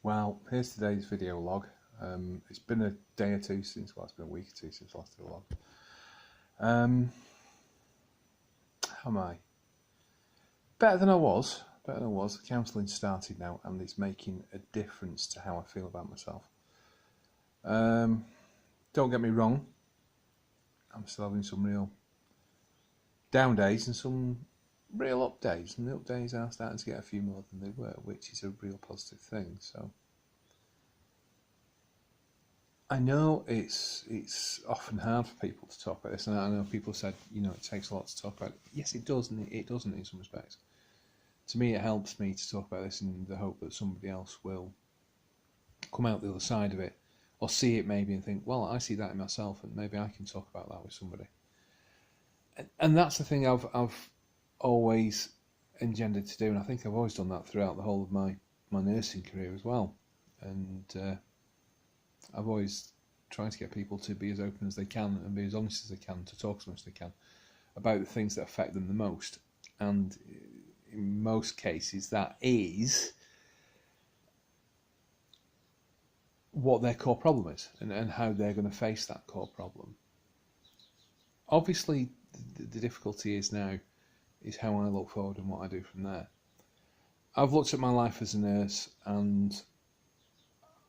Well, here's today's video log. It's been a day or two since, well, it's been a week or two since I last did a log. How am I? Better than I was. The counselling started now, and it's making a difference to how I feel about myself. Don't get me wrong. I'm still having some real down days and some real up days, and the up days are starting to get a few more than they were, which is a real positive thing. So I know it's often hard for people to talk about this, and I know people said, it takes a lot to talk about. Yes, it does, and it doesn't in some respects. To me, it helps me to talk about this in the hope that somebody else will come out the other side of it, or see it maybe and think, well, I see that in myself, and maybe I can talk about that with somebody. And that's the thing I've always engendered to do, and I think I've always done that throughout the whole of my nursing career as well. And I've always tried to get people to be as open as they can and be as honest as they can, to talk as much as they can about the things that affect them the most. And in most cases, that is what their core problem is, and how they're going to face that core problem. Obviously, the difficulty is how I look forward and what I do from there. I've looked at my life as a nurse, and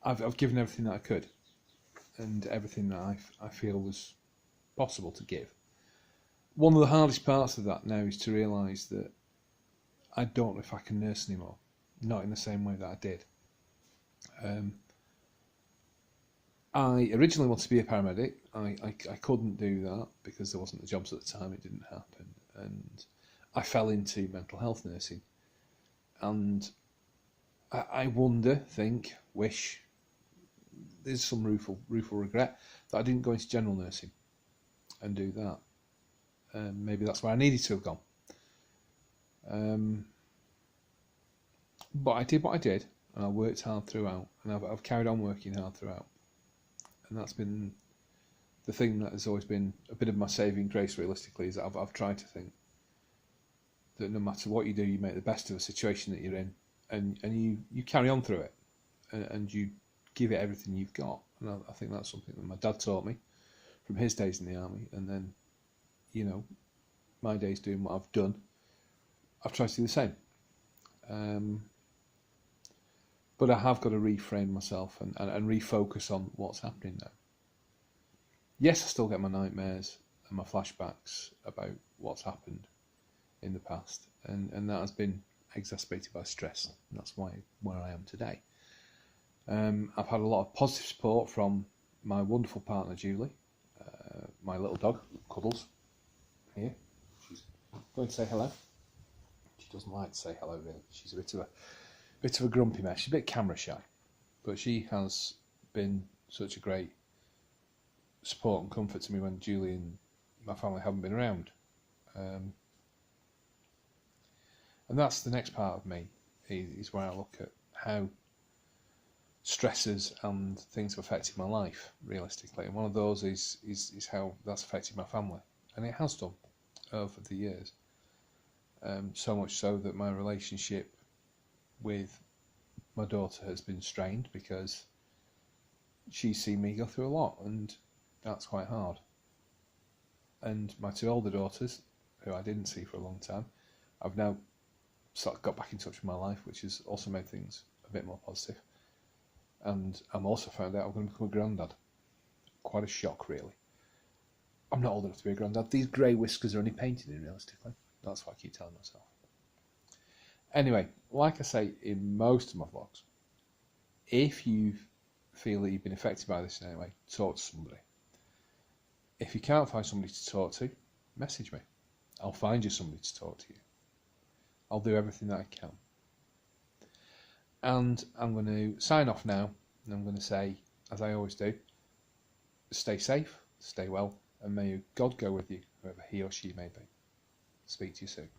I've given everything that I could, and everything that I feel was possible to give. One of the hardest parts of that now is to realise that I don't know if I can nurse anymore, not in the same way that I did. I originally wanted to be a paramedic. I couldn't do that because there wasn't the jobs at the time. It didn't happen, and I fell into mental health nursing. And I wish, there's some rueful regret that I didn't go into general nursing and do that. Maybe that's where I needed to have gone. But I did what I did, and I worked hard throughout, and I've carried on working hard throughout. And that's been the thing that has always been a bit of my saving grace, realistically, is that I've tried to think that no matter what you do, you make the best of a situation that you're in, and you carry on through it, and you give it everything you've got. And I think that's something that my dad taught me from his days in the army, and then, my days doing what I've done, I've tried to do the same. But I have got to reframe myself and refocus on what's happening now. Yes, I still get my nightmares and my flashbacks about what's happened in the past, and that has been exacerbated by stress. And that's where I am today. I've had a lot of positive support from my wonderful partner Julie, my little dog Cuddles. Here, she's going to say hello. She doesn't like to say hello, really. She's a bit of a grumpy mess. She's a bit camera shy, but she has been such a great support and comfort to me when Julie and my family haven't been around. And that's the next part of me, is where I look at how stresses and things have affected my life, realistically. And one of those is how that's affected my family, and it has done over the years. So much so that my relationship with my daughter has been strained, because she's seen me go through a lot, and that's quite hard. And my two older daughters, who I didn't see for a long time, I've now sort of got back in touch with my life, which has also made things a bit more positive. And I'm also found out I'm going to become a granddad. Quite a shock, really. I'm not old enough to be a granddad. These grey whiskers are only painted in, realistically. That's what I keep telling myself. Anyway, like I say in most of my vlogs, if you feel that you've been affected by this in any way, talk to somebody. If you can't find somebody to talk to, message me. I'll find you somebody to talk to you. I'll do everything that I can. And I'm going to sign off now, and I'm going to say, as I always do, stay safe, stay well, and may God go with you, wherever he or she may be. Speak to you soon.